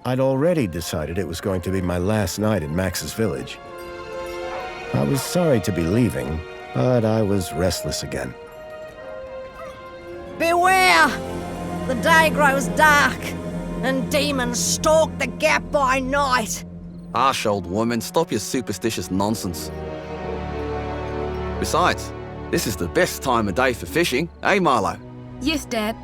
I'd already decided it was going to be my last night in Max's village. I was sorry to be leaving, but I was restless again. Beware! The day grows dark, and demons stalk the gap by night. Harsh, old woman, stop your superstitious nonsense. Besides, this is the best time of day for fishing, eh, Milo? Yes, Dad.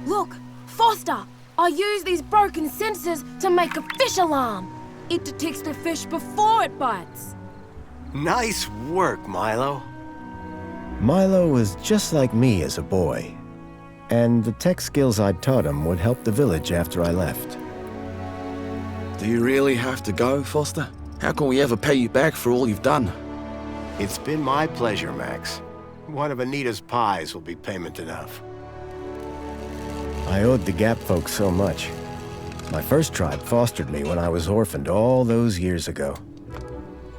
Look, Foster! I use these broken sensors to make a fish alarm. It detects the fish before it bites. Nice work, Milo. Milo was just like me as a boy, and the tech skills I'd taught him would help the village after I left. Do you really have to go, Foster? How can we ever pay you back for all you've done? It's been my pleasure, Max. One of Anita's pies will be payment enough. I owed the Gap folks so much. My first tribe fostered me when I was orphaned all those years ago.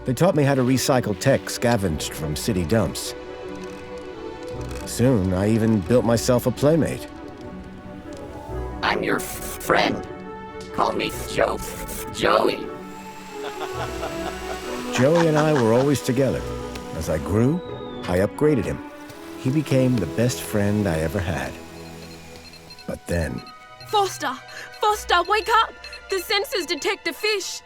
They taught me how to recycle tech scavenged from city dumps. Soon, I even built myself a playmate. I'm your friend. Call me Joey. Joey and I were always together. As I grew, I upgraded him. He became the best friend I ever had. But then... Foster! Foster, wake up! The sensors detect a fish.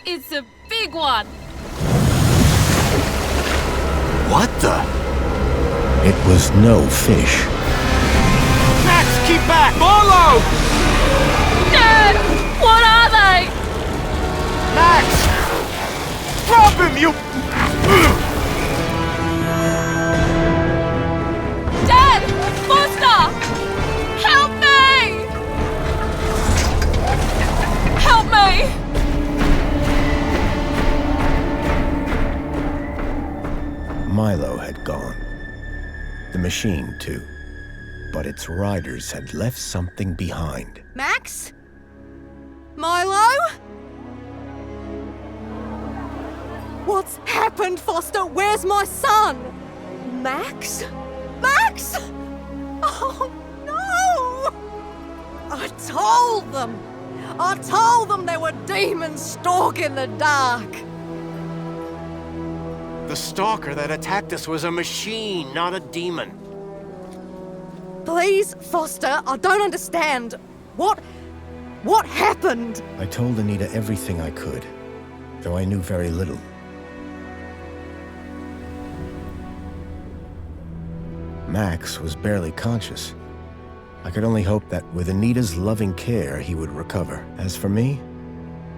It's a big one. What the? It was no fish. Max, keep back! Milo! Dad! What are they? Max! Drop him, you... Dad! Foster! Help me! Help me! Milo had gone. The machine, too. But its riders had left something behind. Max? Milo? What's happened, Foster? Where's my son? Max? Max? Oh, no! I told them there were demons stalking the dark. The stalker that attacked us was a machine, not a demon. Please, Foster, I don't understand. What happened? I told Anita everything I could, though I knew very little. Max was barely conscious. I could only hope that with Anita's loving care, he would recover. As for me,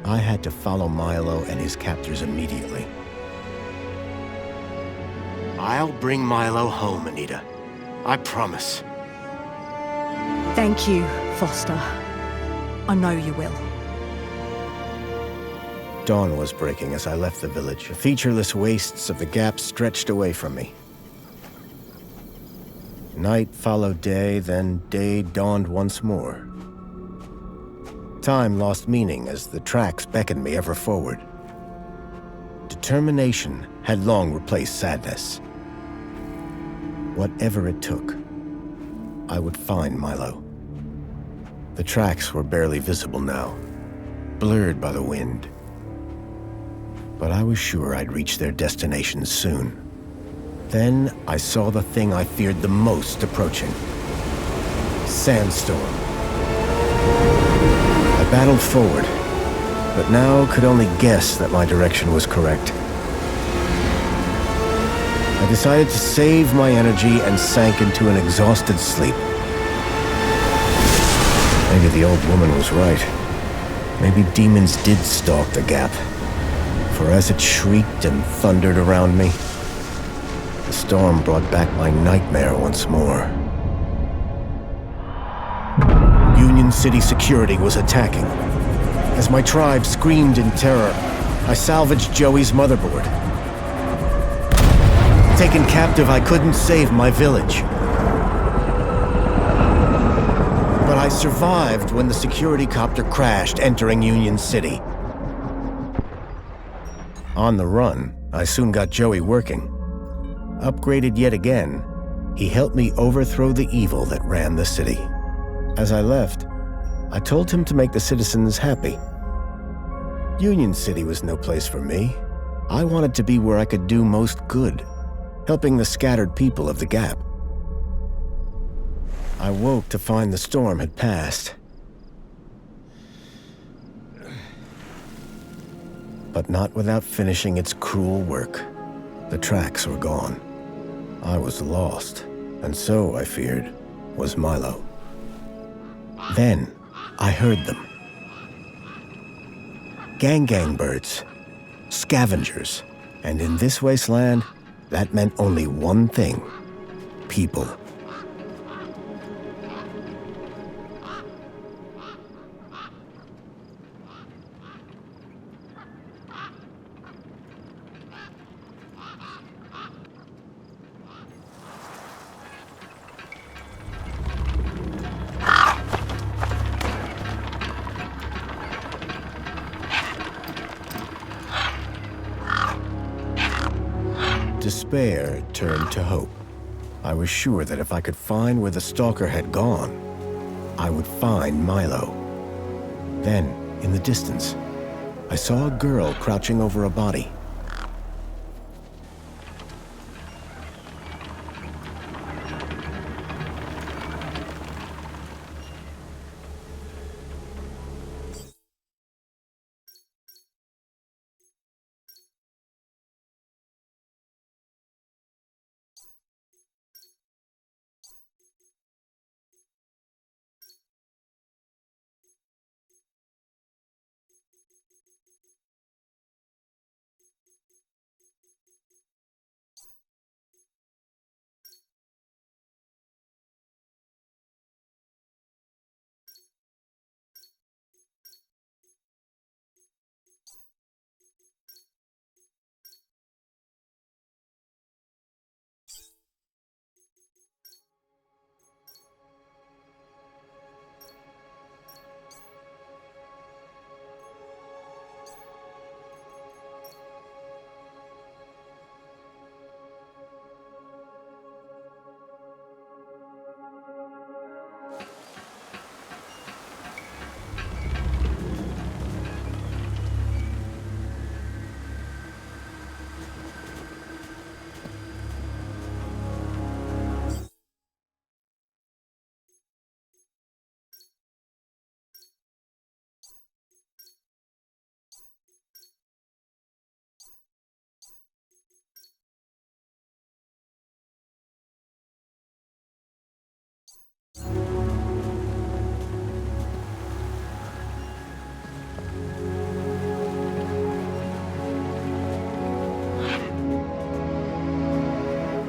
I had to follow Milo and his captors immediately. I'll bring Milo home, Anita. I promise. Thank you, Foster. I know you will. Dawn was breaking as I left the village. The featureless wastes of the Gap stretched away from me. Night followed day, then day dawned once more. Time lost meaning as the tracks beckoned me ever forward. Determination had long replaced sadness. Whatever it took, I would find Milo. The tracks were barely visible now, blurred by the wind. But I was sure I'd reach their destination soon. Then I saw the thing I feared the most approaching. Sandstorm. I battled forward, but now could only guess that my direction was correct. I decided to save my energy and sank into an exhausted sleep. Maybe the old woman was right. Maybe demons did stalk the Gap. For as it shrieked and thundered around me, the storm brought back my nightmare once more. Union City security was attacking. As my tribe screamed in terror, I salvaged Joey's motherboard. Taken captive, I couldn't save my village. But I survived when the security copter crashed, entering Union City. On the run, I soon got Joey working. Upgraded yet again, He helped me overthrow the evil that ran the city. As I left, I told him to make the citizens happy. Union City was no place for me. I wanted to be where I could do most good, helping the scattered people of the Gap. I woke to find the storm had passed. But not without finishing its cruel work. The tracks were gone. I was lost, and so, I feared, was Milo. Then, I heard them. Gang birds, scavengers, and in this wasteland, that meant only one thing: people. Despair turned to hope. I was sure that if I could find where the stalker had gone, I would find Milo. Then, in the distance, I saw a girl crouching over a body.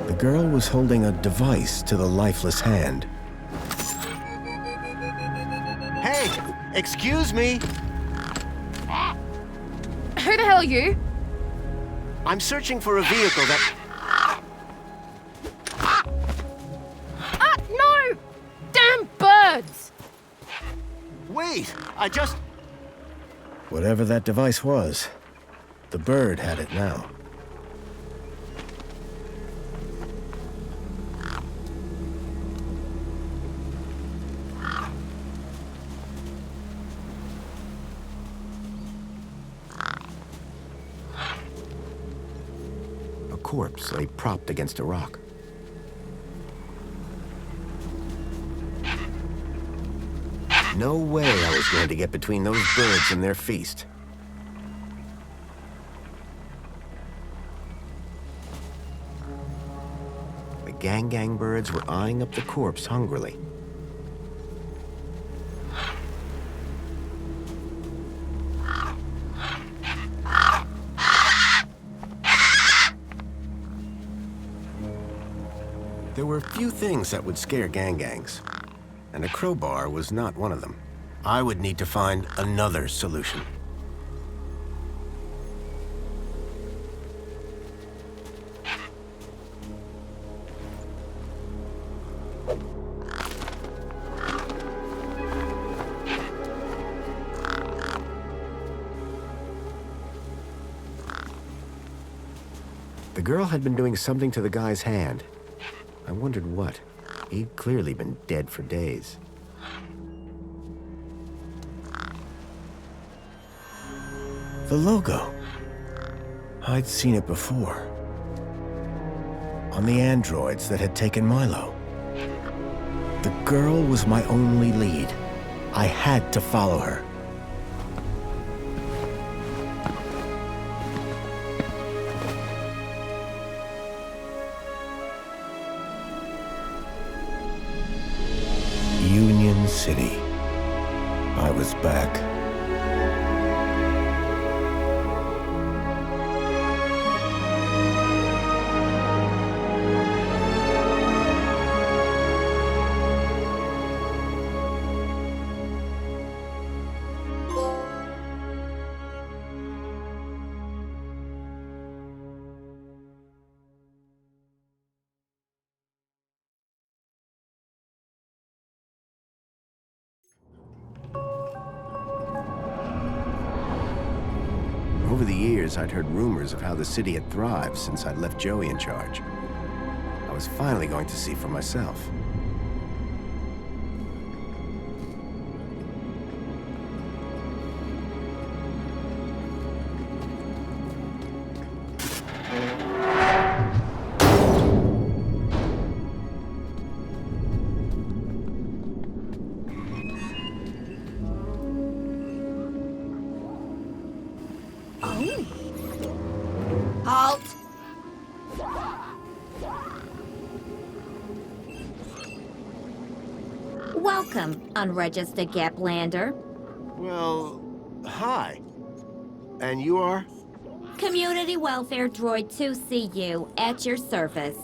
The girl was holding a device to the lifeless hand. Hey, excuse me. Who the hell are you? I'm searching for a vehicle that... Ah, no! Damn birds! Wait, I just... Whatever that device was, the bird had it now. A corpse lay propped against a rock. No way I was going to get between those birds and their feast. The gang birds were eyeing up the corpse hungrily. There were few things that would scare gangs, and a crowbar was not one of them. I would need to find another solution. The girl had been doing something to the guy's hand. I wondered what. He'd clearly been dead for days. The logo. I'd seen it before. On the androids that had taken Milo. The girl was my only lead. I had to follow her. Union City. I was back. Over the years, I'd heard rumors of how the city had thrived since I'd left Joey in charge. I was finally going to see for myself. Halt! Welcome, unregistered Gaplander. Well, hi. And you are? Community Welfare Droid 2CU at your service.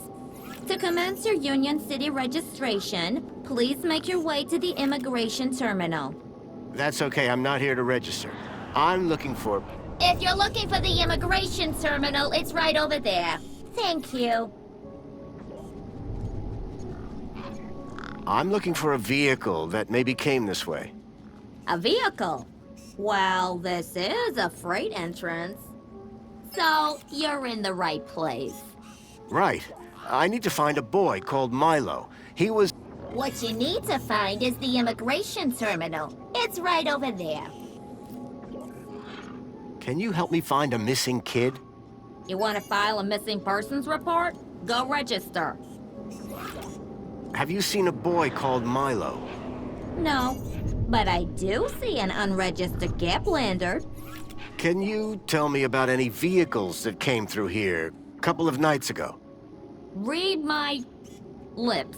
To commence your Union City registration, please make your way to the immigration terminal. That's okay, I'm not here to register. I'm looking for... If you're looking for the immigration terminal, it's right over there. Thank you. I'm looking for a vehicle that maybe came this way. A vehicle? Well, this is a freight entrance. So, you're in the right place. Right. I need to find a boy called Milo. He was... What you need to find is the immigration terminal. It's right over there. Can you help me find a missing kid? You want to file a missing persons report? Go register. Have you seen a boy called Milo? No, but I do see an unregistered Gaplander. Can you tell me about any vehicles that came through here a couple of nights ago? Read my lips.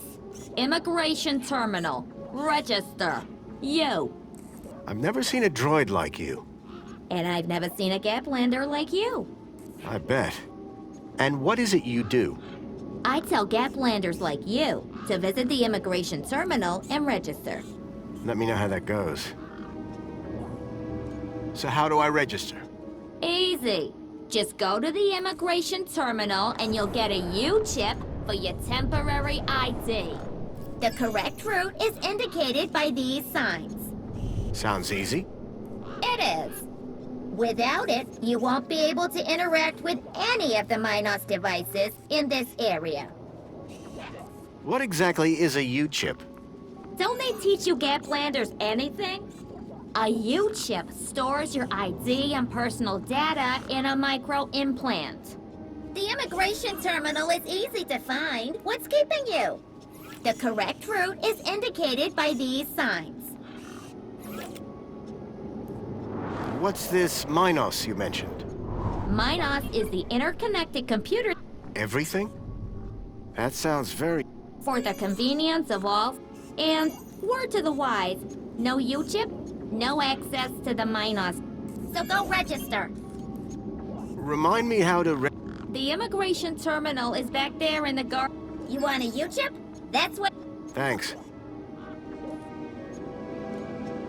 Immigration terminal. Register. You. I've never seen a droid like you. And I've never seen a Gaplander like you. I bet. And what is it you do? I tell Gaplanders like you to visit the immigration terminal and register. Let me know how that goes. So how do I register? Easy. Just go to the immigration terminal and you'll get a U-chip for your temporary ID. The correct route is indicated by these signs. Sounds easy. It is. Without it, you won't be able to interact with any of the Minos devices in this area. What exactly is a U-chip? Don't they teach you Gaplanders anything? A U-chip stores your ID and personal data in a micro-implant. The immigration terminal is easy to find. What's keeping you? The correct route is indicated by these signs. What's this Minos you mentioned? Minos is the interconnected computer Everything? That sounds very... for the convenience of all. And word to the wise, no U-chip, no access to the Minos. So go register. Remind me how to... The immigration terminal is back there in the You want a U-chip? That's what... Thanks.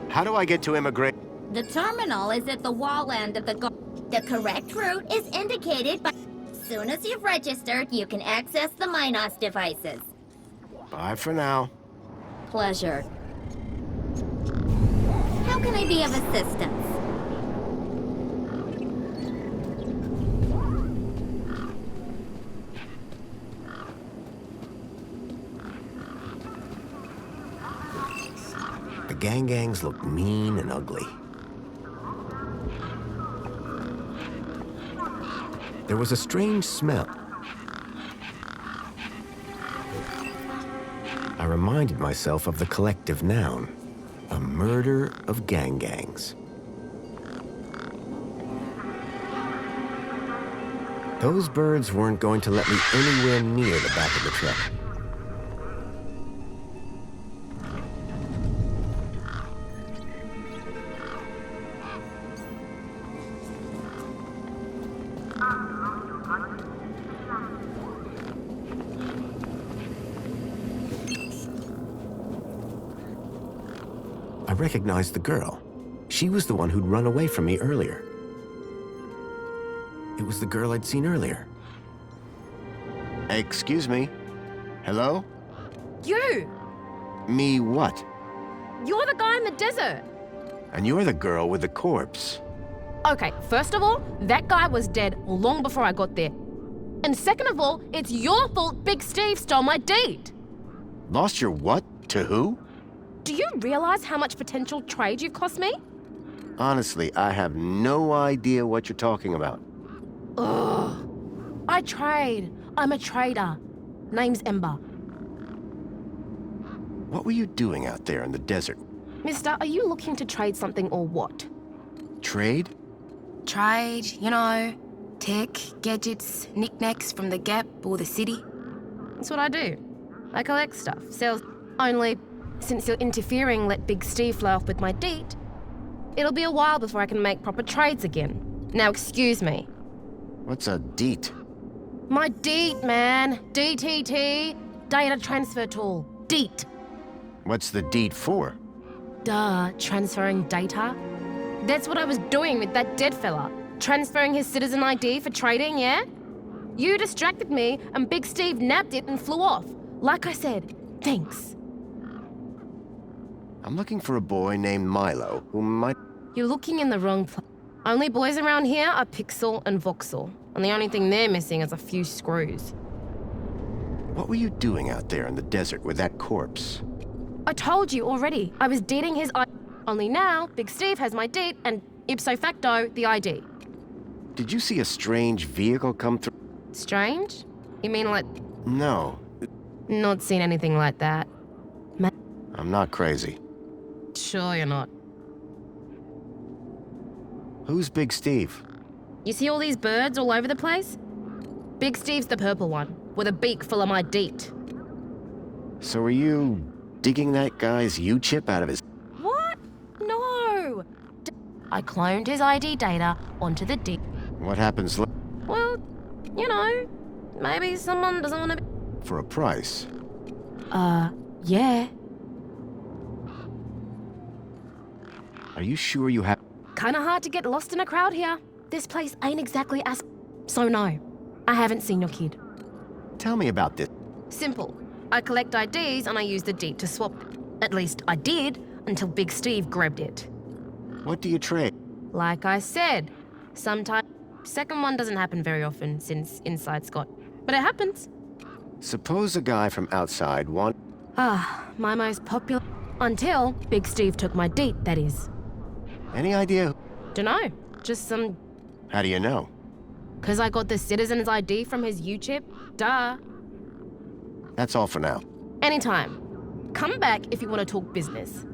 How do I get to immigrate? The terminal is at the wall end of the The correct route is indicated by... As soon as you've registered, you can access the Minos devices. Bye for now. Pleasure. How can I be of assistance? gangs look mean and ugly. There was a strange smell. I reminded myself of the collective noun, a murder of gangs. Those birds weren't going to let me anywhere near the back of the truck. I recognized the girl. She was the one who'd run away from me earlier. It was the girl I'd seen earlier. Excuse me? Hello? You! Me what? You're the guy in the desert! And you're the girl with the corpse. Okay, first of all, that guy was dead long before I got there. And second of all, it's your fault Big Steve stole my deed! Lost your what? To who? Do you realize how much potential trade you've cost me? Honestly, I have no idea what you're talking about. Ugh. I trade. I'm a trader. Name's Ember. What were you doing out there in the desert? Mister, are you looking to trade something or what? Trade? Trade, you know, tech, gadgets, knickknacks from the Gap or the city. That's what I do. I collect stuff, sell. Only, since you're interfering, let Big Steve fly off with my deed, it'll be a while before I can make proper trades again. Now, excuse me. What's a deet? My deed, man. DTT. Data transfer tool. Deet. What's the deet for? Duh, transferring data. That's what I was doing with that dead fella. Transferring his citizen ID for trading, yeah? You distracted me and Big Steve nabbed it and flew off. Like I said, thanks. I'm looking for a boy named Milo who might... You're looking in the wrong place. Only boys around here are Pixel and Voxel, and the only thing they're missing is a few screws. What were you doing out there in the desert with that corpse? I told you already. I was deeding his ID. Only now, Big Steve has my deed and ipso facto, the ID. Did you see a strange vehicle come through? Strange? You mean like... No, Not seen anything like that. I'm not crazy. Sure you're not. Who's Big Steve? You see all these birds all over the place? Big Steve's the purple one, with a beak full of my deet. So are you digging that guy's U-chip out of his... What? No! I cloned his ID data onto the deet. What happens Well, you know, maybe someone doesn't want to be... for a price? Yeah. Are you sure you have... Kinda hard to get lost in a crowd here. This place ain't exactly as... So no, I haven't seen your kid. Tell me about this. Simple. I collect IDs and I use the deed to swap. At least I did, until Big Steve grabbed it. What do you trade? Like I said, sometimes... Second one doesn't happen very often since Inside Scott. But it happens. Suppose a guy from outside want... My most popular... Until Big Steve took my deed, that is. Any idea? Dunno, just some... How do you know? 'Cause I got the citizen's ID from his U-chip? Duh. That's all for now. Anytime. Come back if you want to talk business.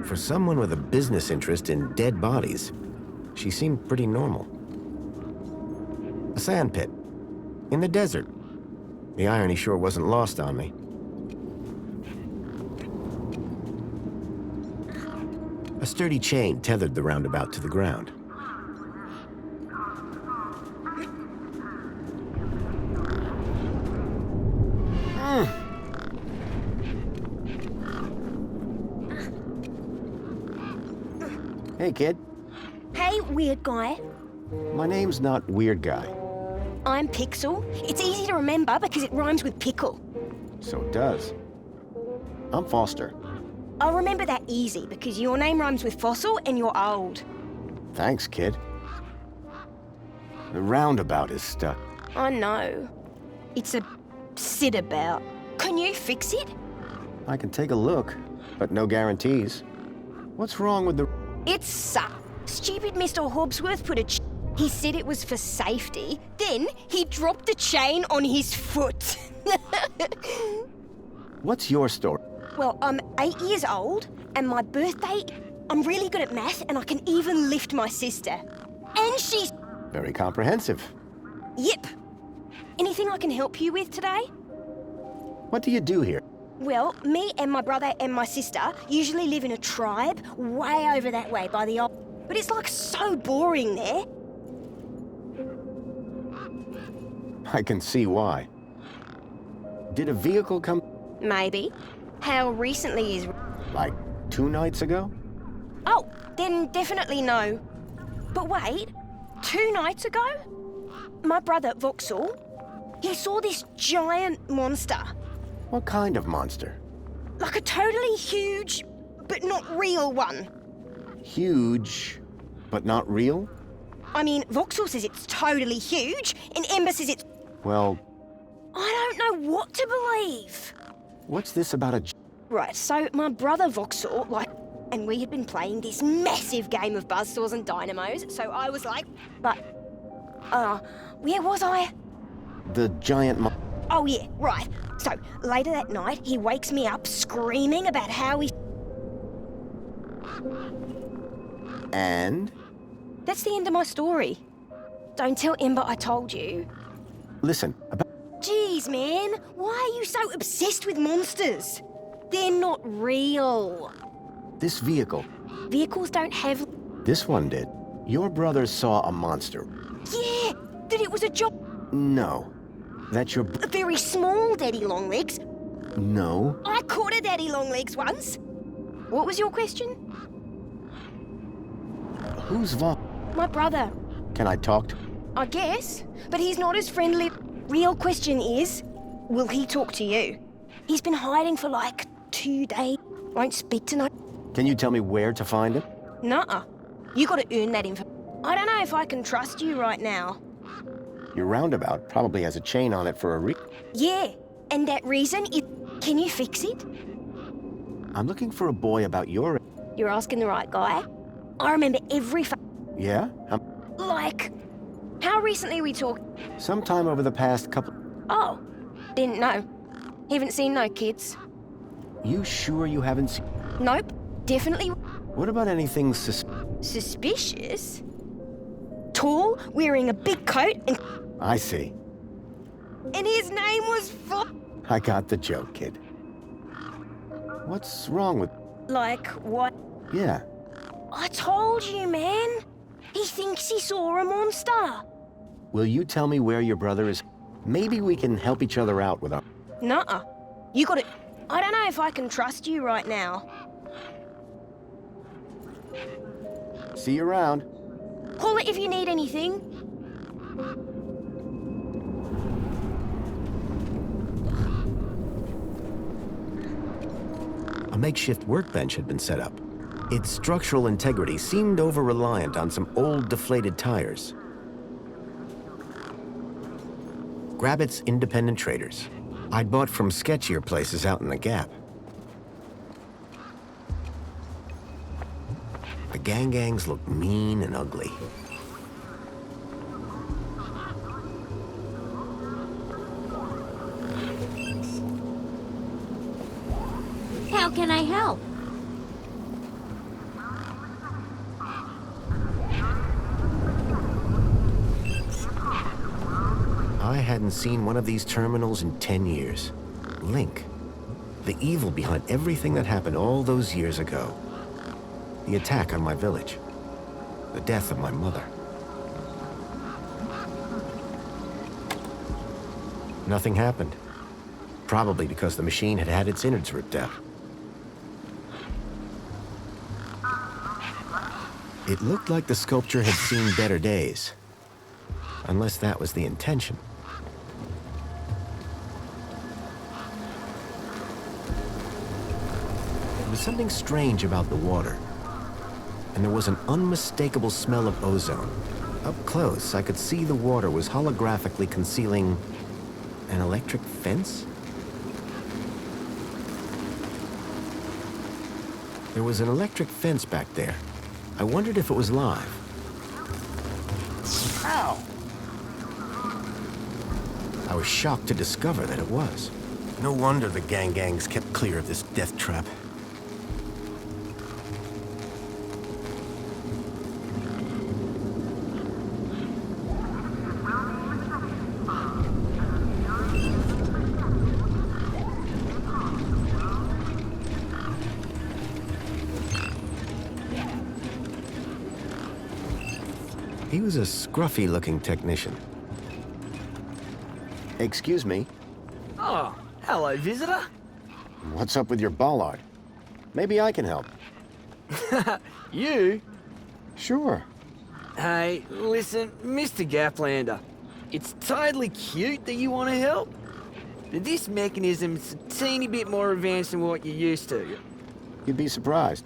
For someone with a business interest in dead bodies, she seemed pretty normal. A sand pit. In the desert. The irony sure wasn't lost on me. A sturdy chain tethered the roundabout to the ground. Hey, kid. Hey, weird guy. My name's not Weird Guy. I'm Pixel. It's easy to remember because it rhymes with pickle. So it does. I'm Foster. I'll remember that easy because your name rhymes with fossil and you're old. Thanks, kid. The roundabout is stuck. I know. It's a sit about. Can you fix it? I can take a look. but no guarantees. What's wrong with the... It's stupid Mr. Hobbsworth put a He said it was for safety. Then he dropped the chain on his foot. What's your story? Well, I'm 8 years old, and my birthday, I'm really good at math, and I can even lift my sister. And she's... Very comprehensive. Yep. Anything I can help you with today? What do you do here? Well, me and my brother and my sister usually live in a tribe way over that way by the old... But it's like so boring there. I can see why. Did a vehicle come... Maybe. How recently is... like 2 nights ago? Oh, then definitely no. But wait, 2 nights ago? My brother, Vauxhall, he saw this giant monster. What kind of monster? Like a totally huge, but not real one. Huge, but not real? I mean, Vauxhall says it's totally huge, and Ember says it's... Well, I don't know what to believe. what's this about a... Right, so my brother Vauxhall, and we had been playing this massive game of buzzsaws and dynamos, so I was like, where was I? The giant Oh yeah, right. So, later that night, he wakes me up screaming about how he... And? That's the end of my story. Don't tell Ember I told you. Listen, Jeez, man, why are you so obsessed with monsters? They're not real. this vehicle, Vehicles don't have... this one did. Your brother saw a monster. Yeah, that it was a job... No. That's your... A very small Daddy Longlegs. No. I caught a Daddy Longlegs once. What was your question? Who's Vaughn? My brother. Can I talk to... I guess, but he's not as friendly. Real question is, will he talk to you? He's been hiding for like 2 days. Won't speak tonight. Can you tell me where to find him? Nuh-uh. You gotta earn that info. I don't know if I can trust you right now. Your roundabout probably has a chain on it for a Yeah, and that reason is... Can you fix it? I'm looking for a boy about your... You're asking the right guy. I remember every Yeah? Like, how recently we talked? Sometime over the past couple... Oh, didn't know. Haven't seen no kids. You sure you haven't seen... Nope, definitely What about anything suspicious. Tall, wearing a big coat, I see. and his name was I got the joke, kid. What's wrong with... Like, what? Yeah. I told you, man. He thinks he saw a monster. Will you tell me where your brother is? Maybe we can help each other out with our... Nuh-uh. You gotta... I don't know if I can trust you right now. See you around. Call it if you need anything. A makeshift workbench had been set up. Its structural integrity seemed over-reliant on some old deflated tires. Grabbit's Independent Traders. I'd bought from sketchier places out in the Gap. The gangs looked mean and ugly. How can I help? I hadn't seen one of these terminals in 10 years. Link. The evil behind everything that happened all those years ago. The attack on my village. The death of my mother. Nothing happened. Probably because the machine had had its innards ripped out. It looked like the sculpture had seen better days. Unless that was the intention. There was something strange about the water. And there was an unmistakable smell of ozone. Up close, I could see the water was holographically concealing an electric fence? There was an electric fence back there. I wondered if it was live. Ow! I was shocked to discover that it was. No wonder the gangs kept clear of this death trap. He was a scruffy-looking technician. Excuse me, Oh, hello, visitor. what's up with your bollard? Maybe I can help. You? Sure. Hey, listen, Mr. Gaplander. It's totally cute that you want to help. But this mechanism's a teeny bit more advanced than what you're used to. You'd be surprised.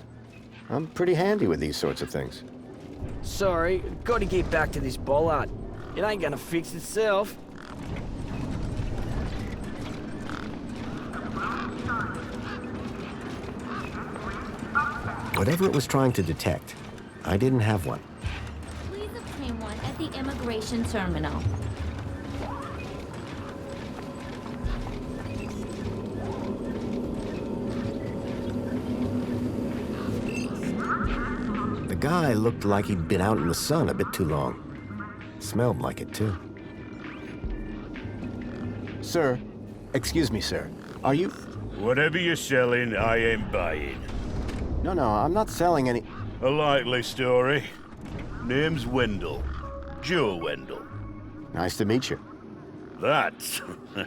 I'm pretty handy with these sorts of things. Sorry, got to get back to this bollard. It ain't gonna fix itself. Whatever it was trying to detect, I didn't have one. Please obtain one at the immigration terminal. The guy looked like he'd been out in the sun a bit too long. Smelled like it, too. Sir, excuse me, sir. Are you... Whatever you're selling, I ain't buying. No, I'm not selling any... A likely story. Name's Wendell. Joe Wendell. Nice to meet you. That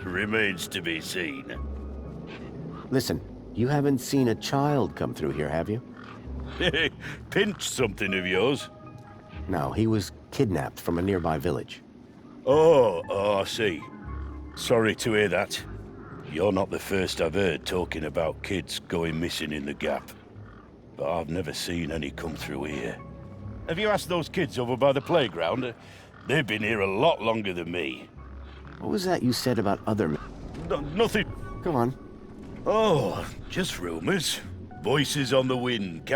remains to be seen. Listen, you haven't seen a child come through here, have you? Pinched something of yours? No, he was kidnapped from a nearby village. Oh, I see. Sorry to hear that. You're not the first I've heard talking about kids going missing in the Gap. But I've never seen any come through here. Have you asked those kids over by the playground? They've been here a lot longer than me. What was that you said about other men? Nothing. Go on. Oh, just rumors. Voices on the wind.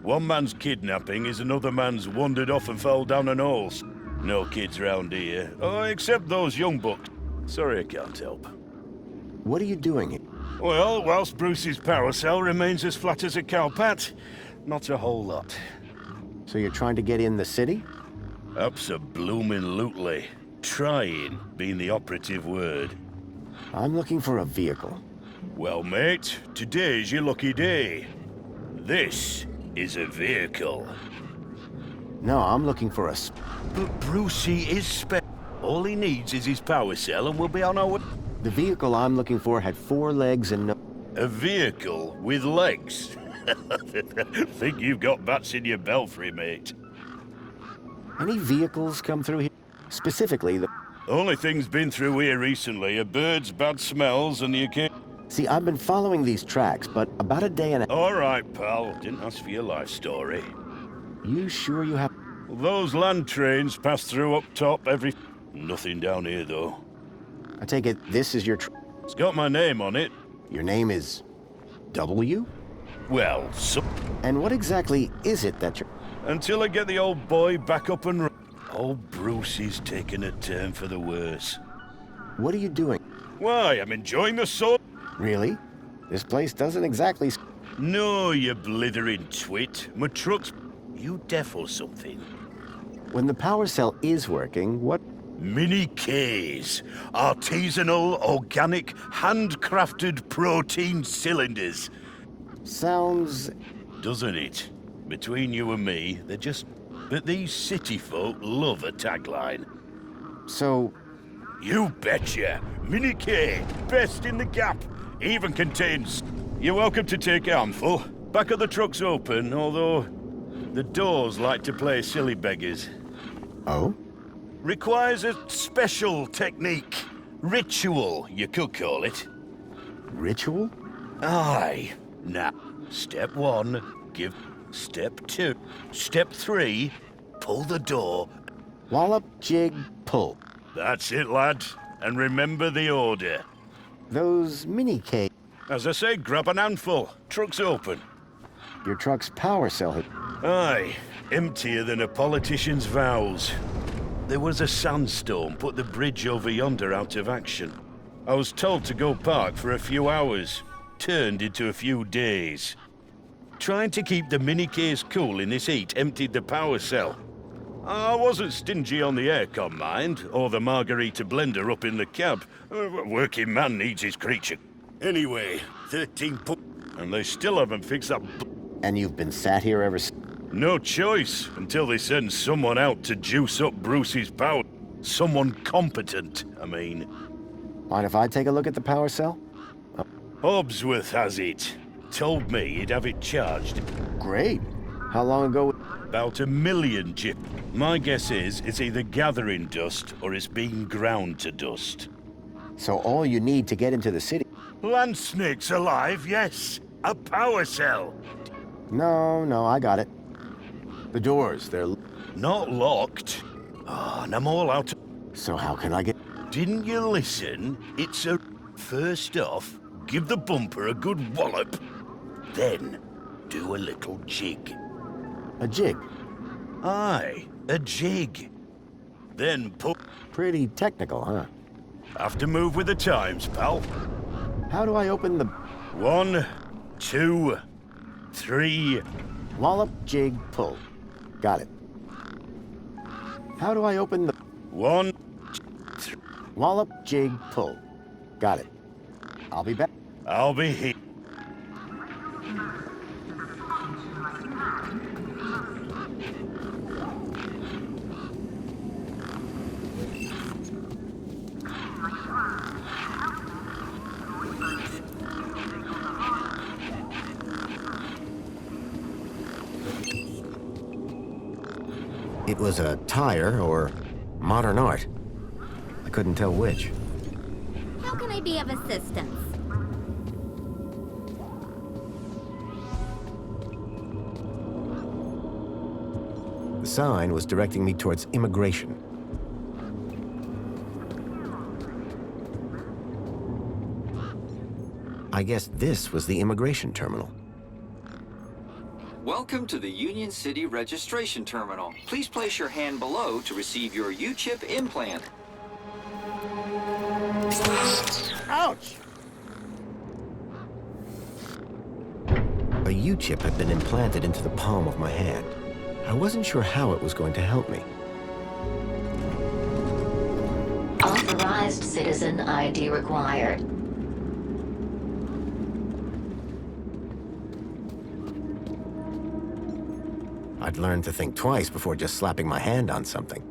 One man's kidnapping is another man's wandered off and fell down an hole. No kids round here. Oh, except those young bucks. Sorry I can't help. What are you doing here? Well, whilst Bruce's power cell remains as flat as a cowpat, not a whole lot. So you're trying to get in the city? Abso-bloomin' Trying being the operative word. I'm looking for a vehicle. Well, mate, today's your lucky day. This is a vehicle. No, I'm looking for a... But Brucey is all he needs is his power cell and we'll be on our way. The vehicle I'm looking for had 4 legs and no... A vehicle with legs? Think you've got bats in your belfry, mate. Any vehicles come through here? Specifically, the... Only things been through here recently are birds, bad smells, and the occasion... See, I've been following these tracks, but about a day and a... All right, pal. Didn't ask for your life story. You sure you have... Those land trains pass through up top every... Nothing down here, though. I take it this is your... It's got my name on it. Your name is... W? Well, And what exactly is it that you're... Until I get the old boy back up and... Old Bruce is taking a turn for the worse. What are you doing? Why, I'm enjoying the sun. Really? This place doesn't exactly... No, you blithering twit. My truck's... You deaf or something? When the power cell is working, what... Mini Ks. Artisanal, organic, handcrafted protein cylinders. Sounds... Doesn't it? Between you and me, they're just... But these city folk love a tagline. So... You betcha. Mini K. Best in the Gap. Even contains... You're welcome to take a handful. Back of the truck's open, although... The doors like to play silly beggars. Oh? Requires a special technique. Ritual, you could call it. Ritual? Aye. Now, step 1, give... Step 2. Step 3, pull the door. Wallop, jig, pull. That's it, lad. And remember the order. Those mini cake... As I say, grab an handful. Truck's open. Your truck's power cell had... Aye, emptier than a politician's vows. There was a sandstorm put the bridge over yonder out of action. I was told to go park for a few hours. Turned into a few days. Trying to keep the mini case cool in this heat emptied the power cell. I wasn't stingy on the aircon, mind, or the margarita blender up in the cab. A working man needs his creature. Anyway, 13 and they still haven't fixed that And you've been sat here ever since? No choice, until they send someone out to juice up Bruce's power. Someone competent, I mean. Mind if I take a look at the power cell? Hobbsworth has it. Told me he'd have it charged. Great. How long ago? About 1 million, Jip. My guess is it's either gathering dust or it's being ground to dust. So all you need to get into the city... Land snakes alive, yes. A power cell. No, I got it. The doors, they're... Not locked. And I'm all out. So how can I get... Didn't you listen? It's a... First off, give the bumper a good wallop. Then, do a little jig. A jig? Aye, a jig. Then put... Pretty technical, huh? Have to move with the times, pal. How do I open the... 1, 2, 3... Wallop, jig, pull. Got it. How do I open the... 1... Wallop, jig, pull. Got it. I'll be back. I'll be here. It was a tire or modern art. I couldn't tell which. How can I be of assistance? The sign was directing me towards immigration. I guess this was the immigration terminal. Welcome to the Union City Registration Terminal. Please place your hand below to receive your U-chip implant. Ouch! A U-chip had been implanted into the palm of my hand. I wasn't sure how it was going to help me. Authorized citizen ID required. I'd learned to think twice before just slapping my hand on something.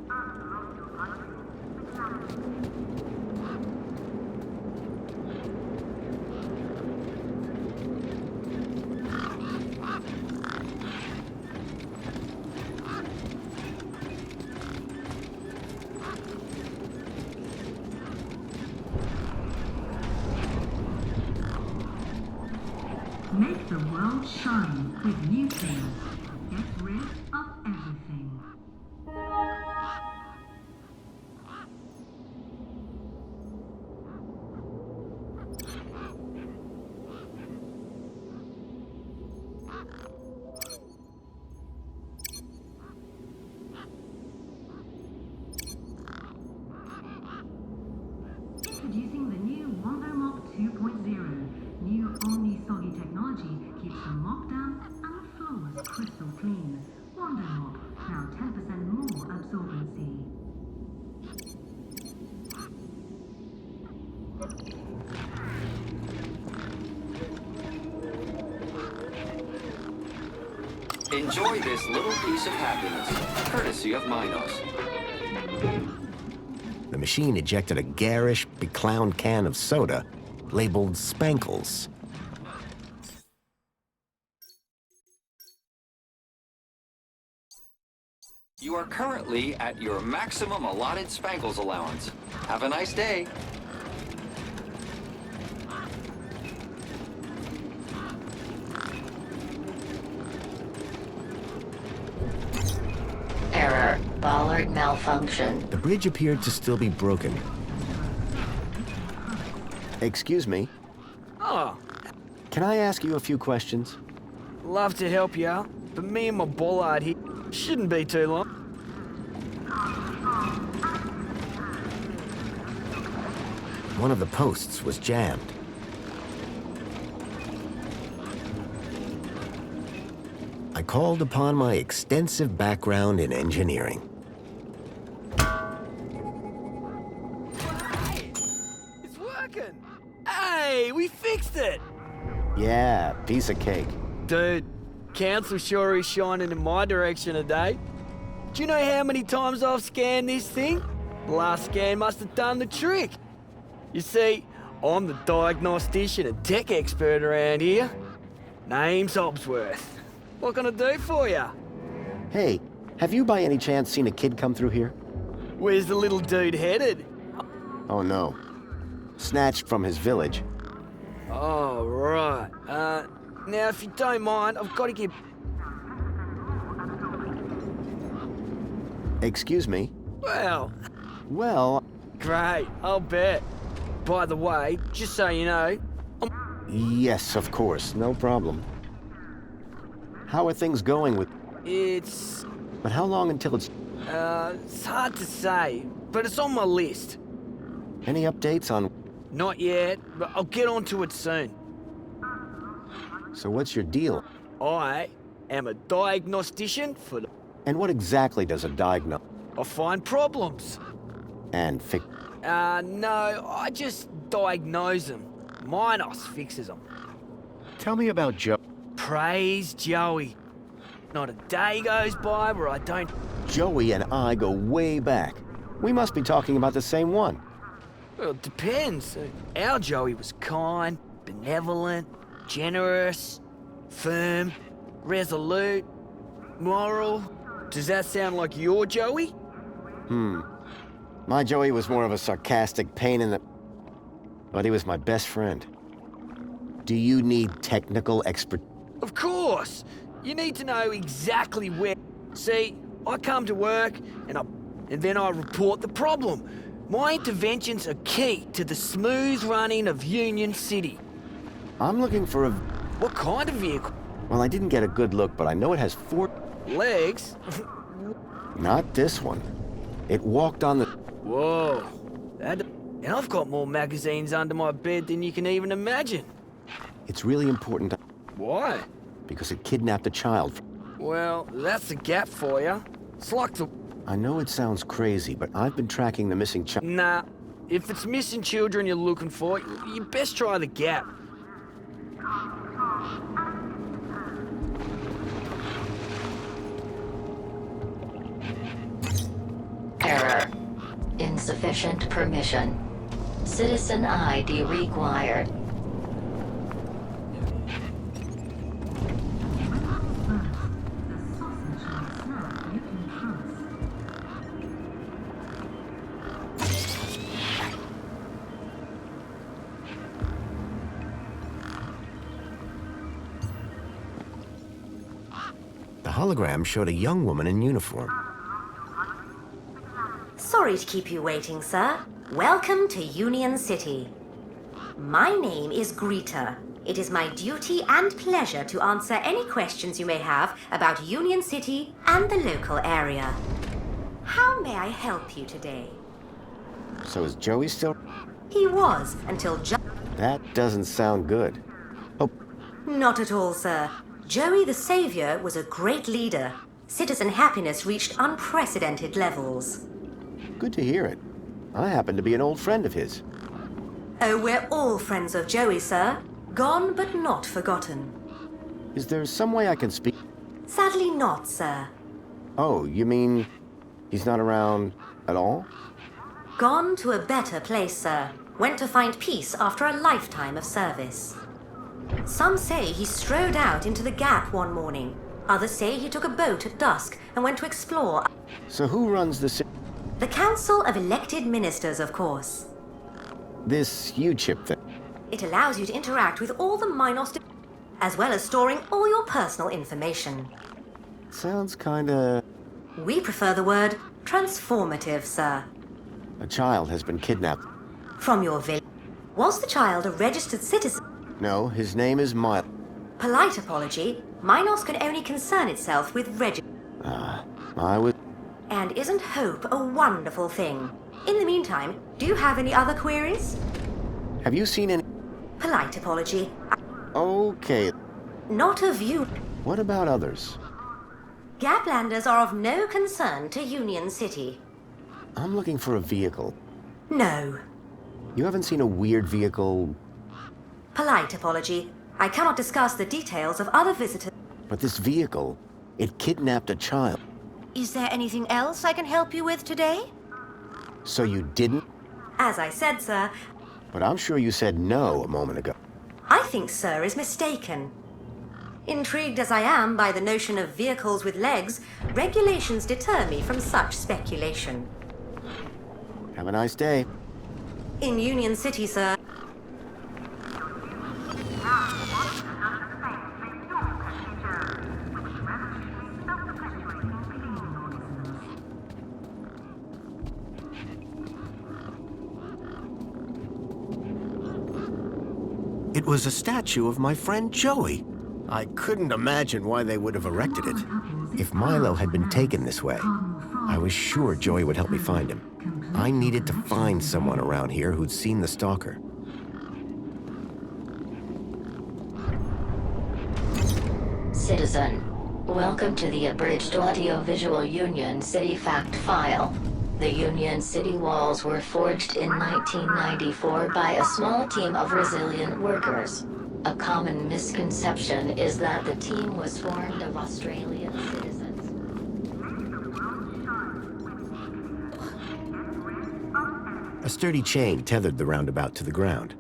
Make the world shine with nuclear. Get rid of everything. Introducing the new v1.02. New Omni-Soggy technology keeps the mop damp and the floors crystal clean. Wonder Mop, now 10% more absorbency. Enjoy this little piece of happiness, courtesy of Minos. The machine ejected a garish, beclowned can of soda labeled Spankles. You are currently at your maximum allotted Spankles allowance. Have a nice day. Error. Bollard malfunction. The bridge appeared to still be broken. Excuse me. Oh, Can I ask you a few questions? Love to help you out, but me and my bollard here shouldn't be too long. One of the posts was jammed. I called upon my extensive background in engineering. It's working! Hey, we fixed it! Yeah, piece of cake. Dude, council sure is shining in my direction today. Do you know how many times I've scanned this thing? The last scan must have done the trick. You see, I'm the diagnostician and tech expert around here. Name's Obsworth. What can I do for you? Hey, have you by any chance seen a kid come through here? Where's the little dude headed? Oh no. Snatched from his village. Oh, right. Now if you don't mind, I've got to get... Excuse me? Well, great, I'll bet. By the way, just so you know, Yes, of course, no problem. How are things going with... it's But how long until it's... it's hard to say, but it's on my list. Any updates on... Not yet, but I'll get onto it soon. So what's your deal? I am a diagnostician for the... And what exactly does a diagnose? I find problems. And fix... No, I just diagnose them. Minos fixes them. Tell me about Joe. Praise Joey. Not a day goes by where I don't... Joey and I go way back. We must be talking about the same one. Well, it depends. Our Joey was kind, benevolent, generous, firm, resolute, moral. Does that sound like your Joey? My Joey was more of a sarcastic pain in the... But he was my best friend. Do you need technical expert? Of course! You need to know exactly where... See, I come to work, and then I report the problem. My interventions are key to the smooth running of Union City. I'm looking for a... What kind of vehicle? Well, I didn't get a good look, but I know it has 4... Legs? Not this one. It walked on the... Whoa. And I've got more magazines under my bed than you can even imagine. It's really important to... Why? Because it kidnapped a child. Well, that's a gap for you. It's like the... I know it sounds crazy, but I've been tracking the missing child. Nah. If it's missing children you're looking for, you best try the gap. Error. Insufficient permission. Citizen ID required. The hologram showed a young woman in uniform. Sorry to keep you waiting, sir. Welcome to Union City. My name is Greta. It is my duty and pleasure to answer any questions you may have about Union City and the local area. How may I help you today? So is Joey still... He was until That doesn't sound good. Oh, Not at all, sir. Joey the Savior was a great leader. Citizen happiness reached unprecedented levels. good to hear it. I happen to be an old friend of his. Oh, we're all friends of Joey, sir. Gone but not forgotten. Is there some way I can speak? Sadly not, sir. Oh, you mean he's not around at all? Gone to a better place, sir. Went to find peace after a lifetime of service. Some say he strode out into the Gap one morning. Others say he took a boat at dusk and went to explore. So who runs the city? The Council of Elected Ministers, of course. This U-chip thing. It allows you to interact with all the Minos, as well as storing all your personal information. Sounds kinda... We prefer the word transformative, sir. A child has been kidnapped. From your village. Was the child a registered citizen? No, his name is Milo. Polite apology, Minos can only concern itself with I was... And isn't hope a wonderful thing? In the meantime, do you have any other queries? Have you seen any... Polite apology. Okay. Not of you. What about others? Gaplanders are of no concern to Union City. I'm looking for a vehicle. No. You haven't seen a weird vehicle... Polite apology. I cannot discuss the details of other visitors. But this vehicle, it kidnapped a child. Is there anything else I can help you with today? So you didn't? As I said, sir, But I'm sure you said no a moment ago. I think sir is mistaken. Intrigued as I am by the notion of vehicles with legs, regulations deter me from such speculation. Have a nice day. In Union City, sir. It was a statue of my friend Joey. I couldn't imagine why they would have erected it. If Milo had been taken this way, I was sure Joey would help me find him. I needed to find someone around here who'd seen the stalker. Citizen, welcome to the abridged audio-visual Union City fact file. The Union City walls were forged in 1994 by a small team of resilient workers. A common misconception is that the team was formed of Australian citizens. A sturdy chain tethered the roundabout to the ground.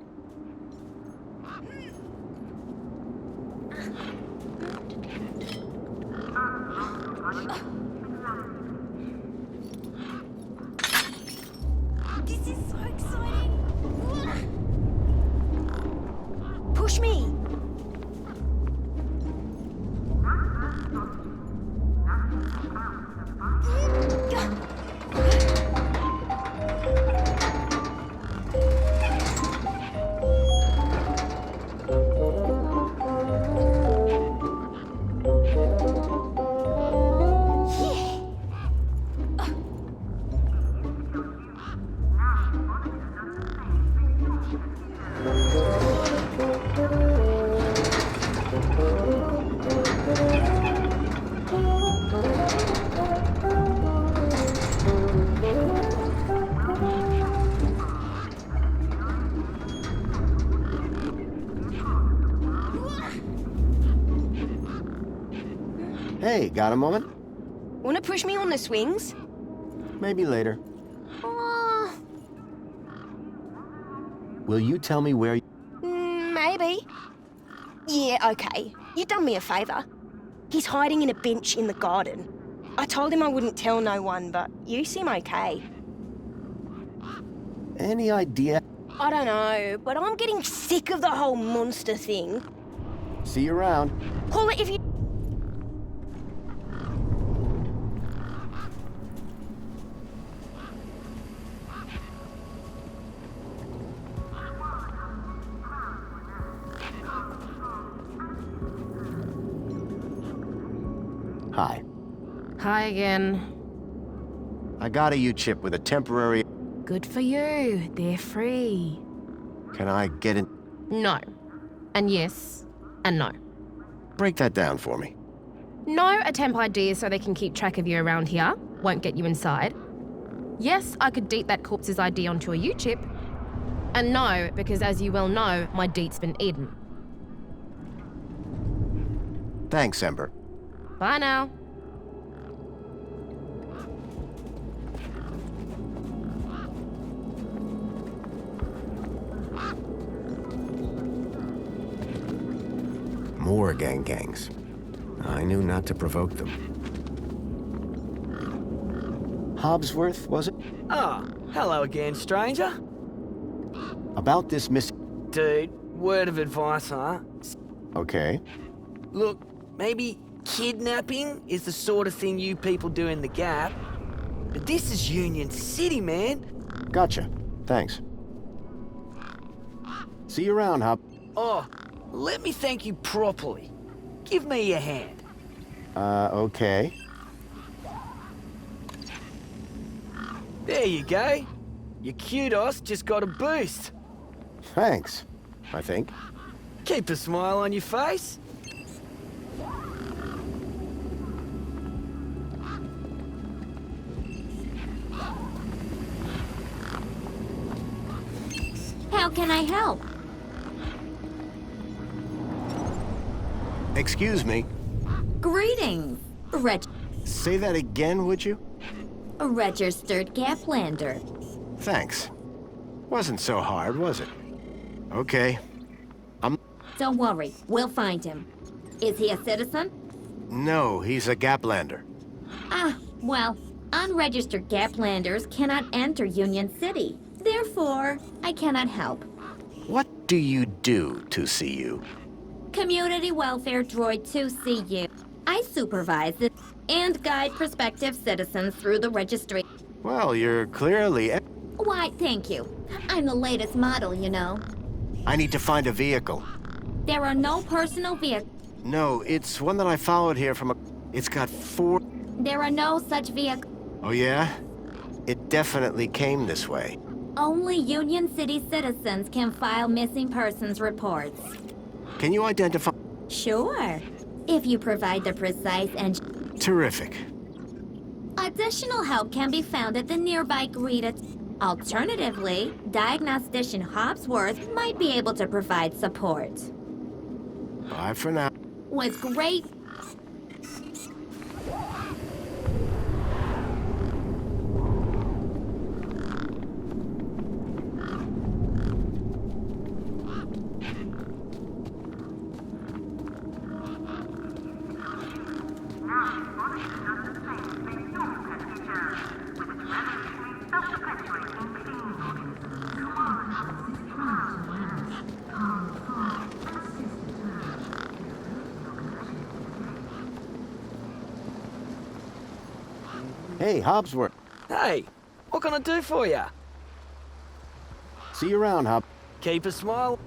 This is so exciting! Push me! Hey, got a moment? Wanna push me on the swings? Maybe later. Oh, Will you tell me where... maybe. Yeah, okay. You done me a favour. He's hiding in a bench in the garden. I told him I wouldn't tell no one, but you seem okay. Any idea? I don't know, but I'm getting sick of the whole monster thing. See you around. Call it if you... Hi. Hi again. I got a U-chip with a temporary... Good for you. They're free. Can I get in... No. And yes. And no. Break that down for me. No, a temp ID so they can keep track of you around here. Won't get you inside. Yes, I could deet that corpse's ID onto a U-chip. And no, because as you well know, my deet's been eaten. Thanks, Ember. Bye now. More gangs. I knew not to provoke them. Hobbsworth, was it? Ah, hello again, stranger. About this miss... Dude, word of advice, huh? Okay. Look, maybe kidnapping is the sort of thing you people do in the Gap. But this is Union City, man. Gotcha. Thanks. See you around, Hop. Oh, let me thank you properly. Give me your hand. Okay. There you go. Your kudos just got a boost. Thanks, I think. Keep a smile on your face. How can I help? Excuse me. Greetings, Say that again, would you? a registered Gaplander. Thanks. Wasn't so hard, was it? Okay. Don't worry, we'll find him. Is he a citizen? No, he's a Gaplander. Ah, well, unregistered Gaplanders cannot enter Union City. Therefore, I cannot help. What do you do to see you? Community Welfare Droid 2CU. I supervise it and guide prospective citizens through the registry. Well, you're clearly... Why, thank you. I'm the latest model, you know. I need to find a vehicle. There are no personal vehicles. No, it's one that I followed here from a... It's got 4... There are no such vehicles. Oh, yeah? It definitely came this way. Only Union City citizens can file missing persons reports. Can you identify... Sure, if you provide the precise and... Terrific. Additional help can be found at the nearby Greta. Alternatively, Diagnostician Hopsworth might be able to provide support. Bye for now. With great... Hey, Hopsworth. Hey, what can I do for you? See you around, Hop. Keep a smile.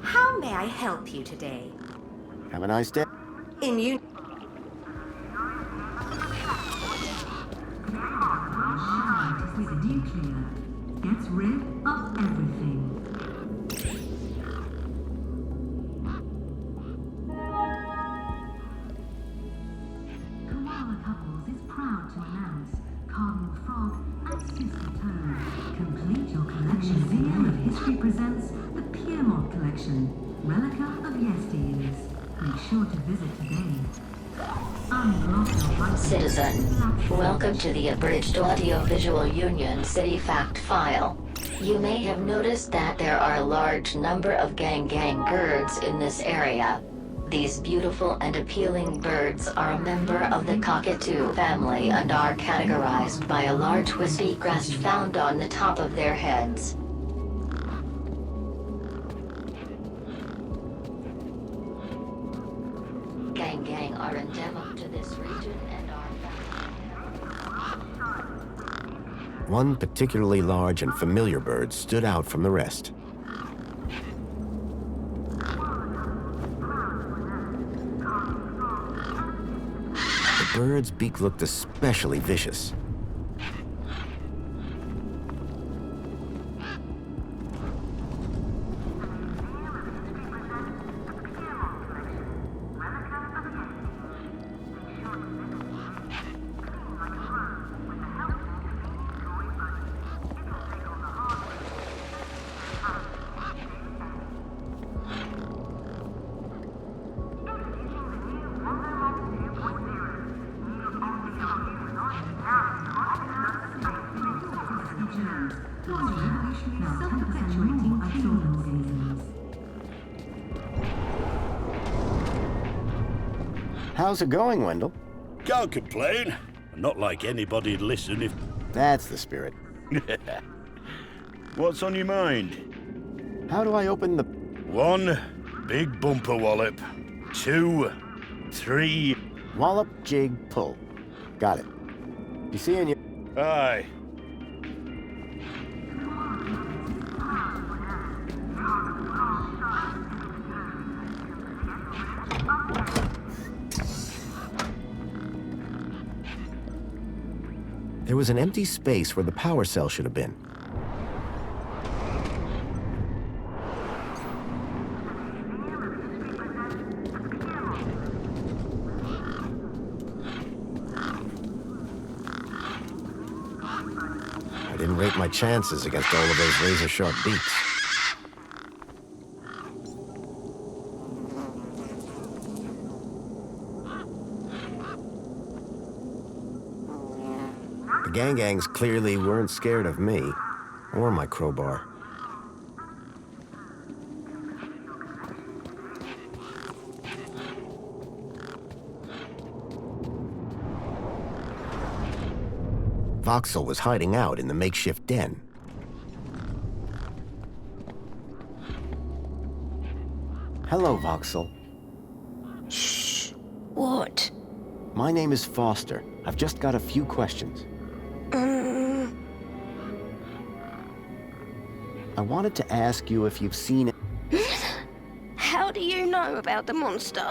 How may I help you today? Have a nice day. In you. With a nuclear, gets rid of everything. Koala Couples is proud to announce Cardinal Frog and Sister Toad. Complete your collection. Museum of History presents the Piermont Collection, Relica of Yesteryears. Make sure to visit today. Citizen, welcome to the Abridged Audio-Visual Union City Fact File. You may have noticed that there are a large number of gang birds in this area. These beautiful and appealing birds are a member of the cockatoo family and are categorized by a large wispy crest found on the top of their heads. Gang are endemic to this region and are One particularly large and familiar bird stood out from the rest. The bird's beak looked especially vicious. How's it going, Wendell? Can't complain. Not like anybody'd listen if... That's the spirit. What's on your mind? How do I open the... 1, Big bumper wallop. 2, 3. Wallop, jig, pull. Got it. You seeing you? Aye. There was an empty space where the power cell should have been. I didn't rate my chances against all of those razor-sharp beaks. The gangs clearly weren't scared of me, or my crowbar. Voxel was hiding out in the makeshift den. Hello, Voxel. Shh. What? My name is Foster. I've just got a few questions. I wanted to ask you if you've seen it. How do you know about the monster?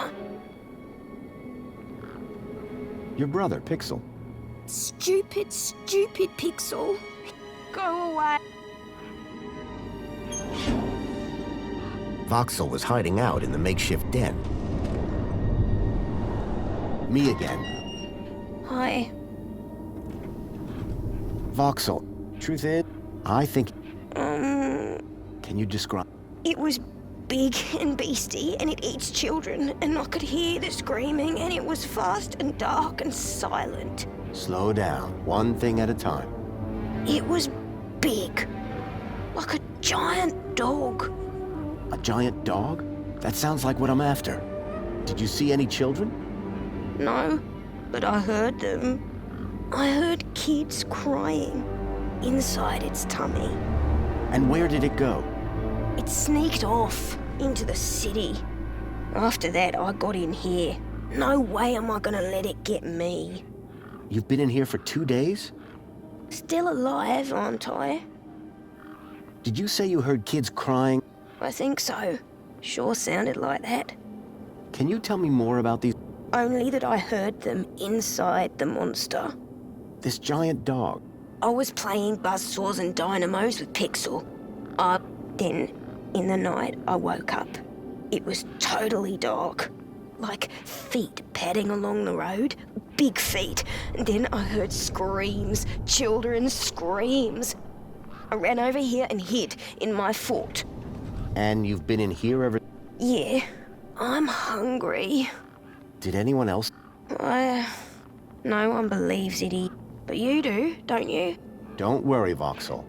Your brother, Pixel. Stupid Pixel. Go away. Voxel was hiding out in the makeshift den. Me again. Hi. Voxel, truth is, I think... Can you describe... It was big and beastie, and it eats children, and I could hear the screaming, and it was fast and dark and silent. Slow down, one thing at a time. It was big, like a giant dog. A giant dog? That sounds like what I'm after. Did you see any children? No, but I heard them. I heard kids crying inside its tummy. And where did it go? It sneaked off into the city. After that, I got in here. No way am I gonna let it get me. You've been in here for 2 days? Still alive, aren't I? Did you say you heard kids crying? I think so. Sure sounded like that. Can you tell me more about these? Only that I heard them inside the monster. This giant dog. I was playing buzzsaws and dynamos with Pixel. Then, in the night, I woke up. It was totally dark. Like feet padding along the road. Big feet. And then I heard screams. Children's screams. I ran over here and hid in my fort. And you've been in here ever... Yeah. I'm hungry. Did anyone else? No one believes it. But you do, don't you? Don't worry, Voxel.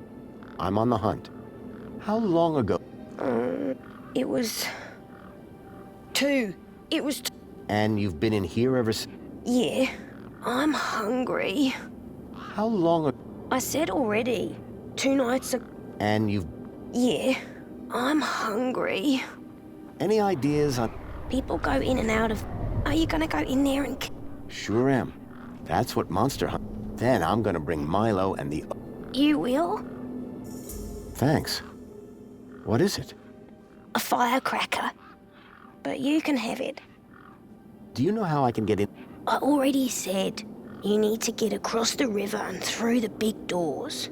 I'm on the hunt. How long ago? It was... 2. It was... And you've been in here ever since? Yeah. I'm hungry. How long ago? I said already. 2 nights ago. And you've... Yeah. I'm hungry. Any ideas on... People go in and out of... Are you gonna go in there and... Sure am. That's what Monster Hunt... Then I'm gonna bring Milo and the... You will? Thanks. What is it? A firecracker. But you can have it. Do you know how I can get in? I already said. You need to get across the river and through the big doors.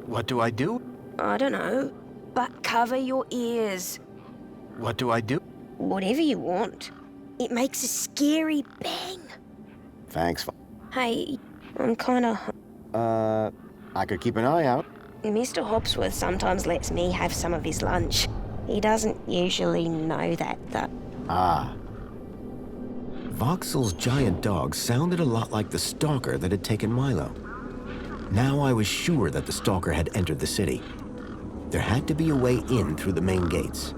What do I do? I don't know. But cover your ears. What do I do? Whatever you want. It makes a scary bang. Thanks. Hey, I'm kinda... I could keep an eye out. Mr. Hopsworth sometimes lets me have some of his lunch. He doesn't usually know that, though. Ah. Voxel's giant dog sounded a lot like the stalker that had taken Milo. Now I was sure that the stalker had entered the city. There had to be a way in through the main gates.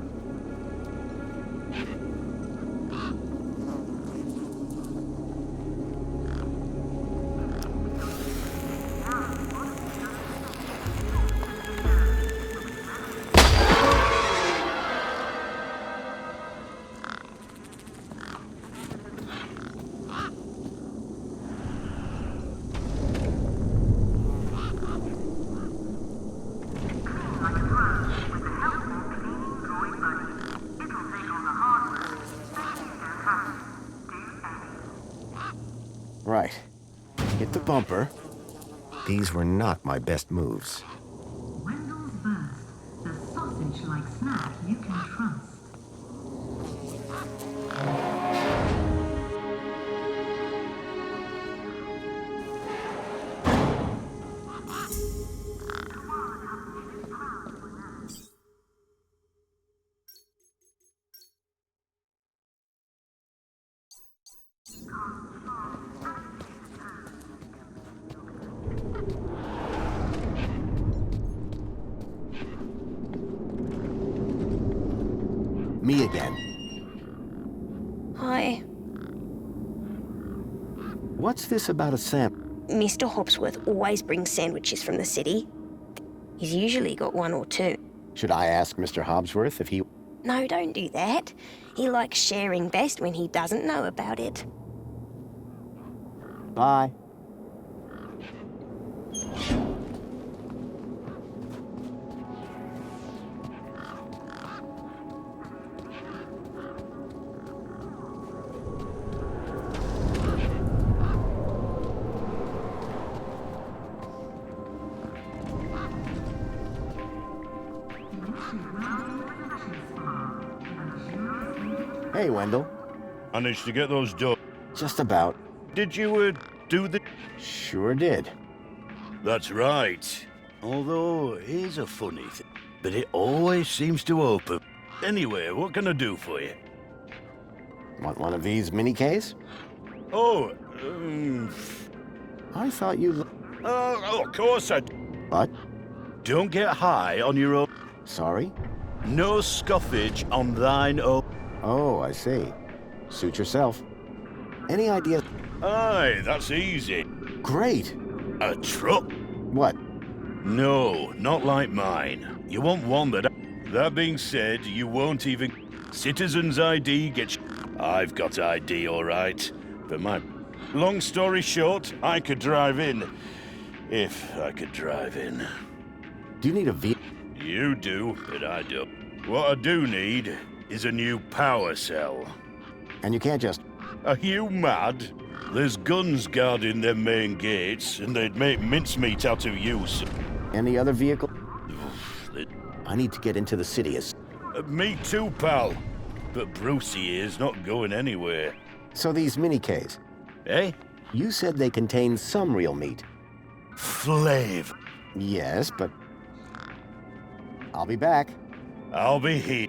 Right. Hit the bumper. These were not my best moves. Wendell's Burst, the sausage-like snack you can trust. Me again. Hi. What's this about a sample? Mr. Hopsworth always brings sandwiches from the city. He's usually got one or two. Should I ask Mr. Hobsworth if he... No, don't do that. He likes sharing best when he doesn't know about it. Bye. Hey, Wendell. Managed to get those done. Just about. Did you, do the... Sure did. That's right. Although, here's a funny thing. But it always seems to open. Anyway, what can I do for you? Want one of these mini-Ks? Oh, I thought you... oh, of course I... What? Don't get high on your own... Sorry? No scoffage on thine own... Oh, I see. Suit yourself. Any idea? Aye, that's easy. Great. A truck? What? No, not like mine. You want one that... That being said, you won't even... Citizen's ID gets... I've got ID, all right. But my... Long story short, I could drive in. If I could drive in. Do you need a V... You do, but I don't. What I do need is a new power cell. And you can't just... Are you mad? There's guns guarding them main gates, and they'd make mincemeat out of you. Any other vehicle? I need to get into the city as... Me too, pal. But Brucey is not going anywhere. So these mini-Ks... Eh? You said they contain some real meat. Flavor. Yes, but... I'll be back. I'll be here.